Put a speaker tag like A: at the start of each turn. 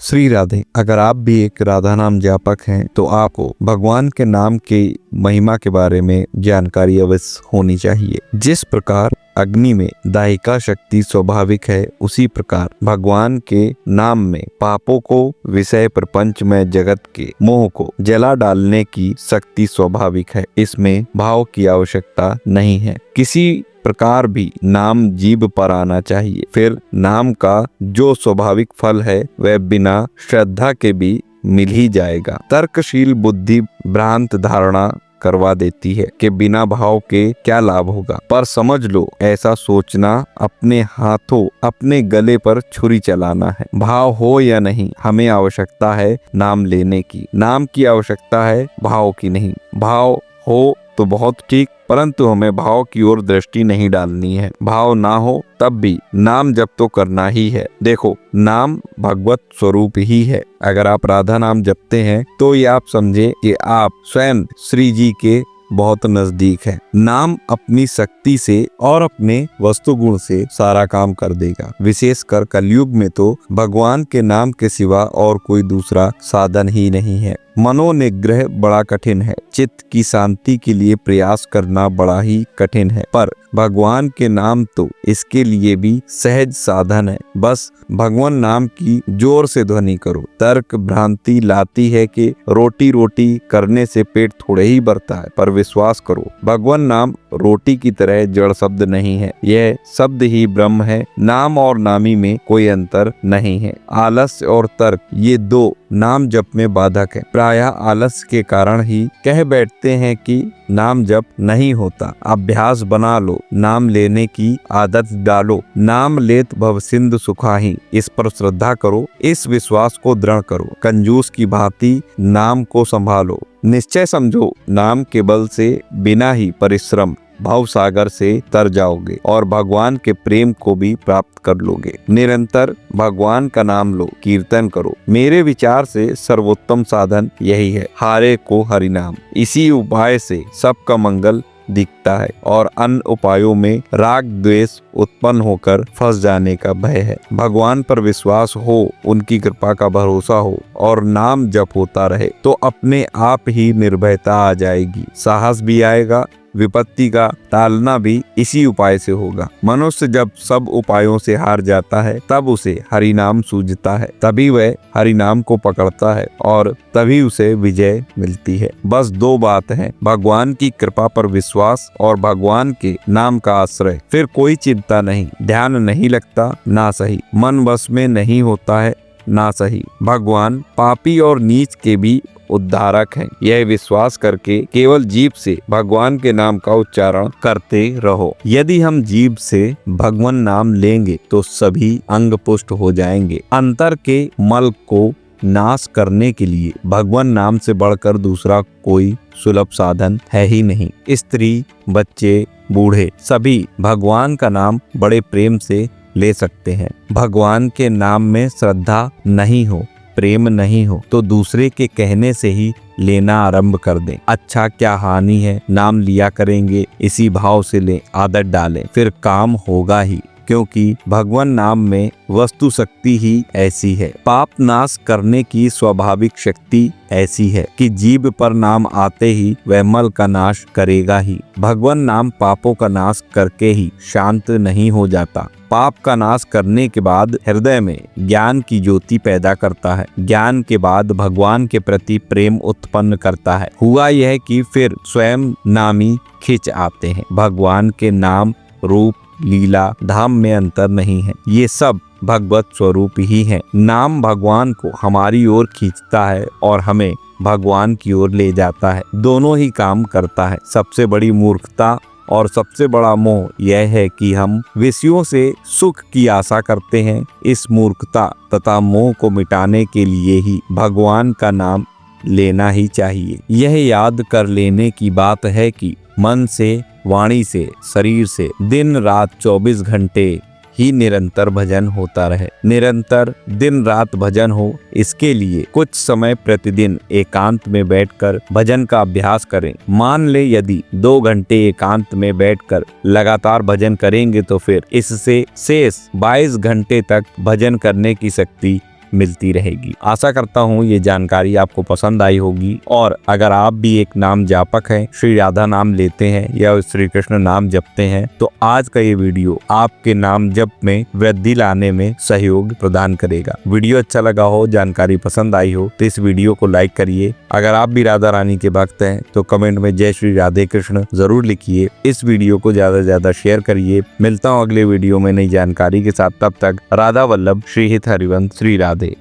A: श्री राधे। अगर आप भी एक राधा नाम जापक हैं तो आपको भगवान के नाम के महिमा के बारे में जानकारी अवश्य होनी चाहिए। जिस प्रकार अग्नि में दाहिका शक्ति स्वाभाविक है, उसी प्रकार भगवान के नाम में पापों को, विषय प्रपंच में जगत के मोह को जला डालने की शक्ति स्वाभाविक है। इसमें भाव की आवश्यकता नहीं है। किसी प्रकार भी नाम जीभ पर आना चाहिए। फिर नाम का जो स्वाभाविक फल है वह बिना श्रद्धा के भी मिल ही जाएगा। तर्कशील बुद्धि भ्रांत धारणा करवा देती है कि बिना भाव के क्या लाभ होगा, पर समझ लो ऐसा सोचना अपने हाथों अपने गले पर छुरी चलाना है। भाव हो या नहीं, हमें आवश्यकता है नाम लेने की। नाम की आवश्यकता है, भाव की नहीं। भाव हो तो बहुत ठीक, परंतु हमें भाव की ओर दृष्टि नहीं डालनी है। भाव ना हो तब भी नाम जप तो करना ही है। देखो, नाम भगवत स्वरूप ही है। अगर आप राधा नाम जपते हैं तो ये आप समझे कि आप स्वयं श्री जी के बहुत नजदीक है। नाम अपनी शक्ति से और अपने वस्तु गुण से सारा काम कर देगा। विशेषकर कलयुग में तो भगवान के नाम के सिवा और कोई दूसरा साधन ही नहीं है। मनोनिग्रह बड़ा कठिन है। चित्त की शांति के लिए प्रयास करना बड़ा ही कठिन है, पर भगवान के नाम तो इसके लिए भी सहज साधन है। बस भगवान नाम की जोर से ध्वनि करो। तर्क भ्रांति लाती है कि रोटी रोटी करने से पेट थोड़े ही भरता है, पर विश्वास करो भगवान नाम रोटी की तरह जड़ शब्द नहीं है। यह शब्द ही ब्रह्म है। नाम और नामी में कोई अंतर नहीं है। आलस्य और तर्क ये दो नाम जप में बाधक है। प्रायः आलस्य के कारण ही कह बैठते हैं कि नाम जप नहीं होता। अभ्यास बना लो, नाम लेने की आदत डालो। नाम लेत भव सिंधु सुखाही, इस पर श्रद्धा करो, इस विश्वास को दृढ़ करो। कंजूस की भांति नाम को संभालो। निश्चय समझो, नाम के बल से बिना ही परिश्रम भाव सागर से तर जाओगे और भगवान के प्रेम को भी प्राप्त कर लोगे। निरंतर भगवान का नाम लो, कीर्तन करो। मेरे विचार से सर्वोत्तम साधन यही है, हारे को हरि नाम। इसी उपाय से सबका मंगल दिखता है और अन्य उपायों में राग द्वेष उत्पन्न होकर फंस जाने का भय है। भगवान पर विश्वास हो, उनकी कृपा का भरोसा हो और नाम जप होता रहे तो अपने आप ही निर्भयता आ जाएगी। साहस भी आएगा। विपत्ति का टालना भी इसी उपाय से होगा। मनुष्य जब सब उपायों से हार जाता है तब उसे हरि नाम सूझता है, तभी वह हरि नाम को पकड़ता है और तभी उसे विजय मिलती है। बस दो बात है, भगवान की कृपा पर विश्वास और भगवान के नाम का आश्रय। फिर कोई चिंता नहीं। ध्यान नहीं लगता ना सही, मन बस में नहीं होता है ना सही। भगवान पापी और नीच के भी उद्धारक हैं। यह विश्वास करके केवल जीभ से भगवान के नाम का उच्चारण करते रहो। यदि हम जीभ से भगवान नाम लेंगे तो सभी अंग पुष्ट हो जाएंगे। अंतर के मल को नाश करने के लिए भगवान नाम से बढ़कर दूसरा कोई सुलभ साधन है ही नहीं। स्त्री, बच्चे, बूढ़े सभी भगवान का नाम बड़े प्रेम से ले सकते हैं। भगवान के नाम में श्रद्धा नहीं हो, प्रेम नहीं हो तो दूसरे के कहने से ही लेना आरंभ कर दें। अच्छा क्या हानि है, नाम लिया करेंगे, इसी भाव से ले, आदत डालें, फिर काम होगा ही। क्योंकि भगवान नाम में वस्तु शक्ति ही ऐसी है। पाप नाश करने की स्वाभाविक शक्ति ऐसी है कि जीभ पर नाम आते ही वह मल का नाश करेगा ही। भगवान नाम पापों का नाश करके ही शांत नहीं हो जाता। पाप का नाश करने के बाद हृदय में ज्ञान की ज्योति पैदा करता है। ज्ञान के बाद भगवान के प्रति प्रेम उत्पन्न करता है। हुआ यह कि फिर स्वयं नामी खिंच आते हैं। भगवान के नाम, रूप, लीला, धाम में अंतर नहीं है। ये सब भगवत स्वरूप ही है। नाम भगवान को हमारी ओर खींचता है और हमें भगवान की ओर ले जाता है। दोनों ही काम करता है। सबसे बड़ी मूर्खता और सबसे बड़ा मोह यह है कि हम विषयों से सुख की आशा करते हैं। इस मूर्खता तथा मोह को मिटाने के लिए ही भगवान का नाम लेना ही चाहिए। यह याद कर लेने की बात है कि मन से, वाणी से, शरीर से दिन रात 24 घंटे ही निरंतर भजन होता रहे। निरंतर दिन रात भजन हो, इसके लिए कुछ समय प्रतिदिन एकांत में बैठकर भजन का अभ्यास करें। मान ले यदि 2 घंटे एकांत में बैठकर लगातार भजन करेंगे तो फिर इससे शेष 22 घंटे तक भजन करने की शक्ति मिलती रहेगी। आशा करता हूँ ये जानकारी आपको पसंद आई होगी, और अगर आप भी एक नाम जापक हैं, श्री राधा नाम लेते हैं या श्री कृष्ण नाम जपते हैं, तो आज का ये वीडियो आपके नाम जप में वृद्धि लाने में सहयोग प्रदान करेगा। वीडियो अच्छा लगा हो, जानकारी पसंद आई हो, तो इस वीडियो को लाइक करिए। अगर आप भी राधा रानी के भक्त हैं तो कमेंट में जय श्री राधे कृष्ण जरूर लिखिए। इस वीडियो को ज्यादा से ज्यादा शेयर करिए। मिलता हूँ अगले वीडियो में नई जानकारी के साथ। तब तक राधा वल्लभ, श्री हित हरिवंश, श्री राधे।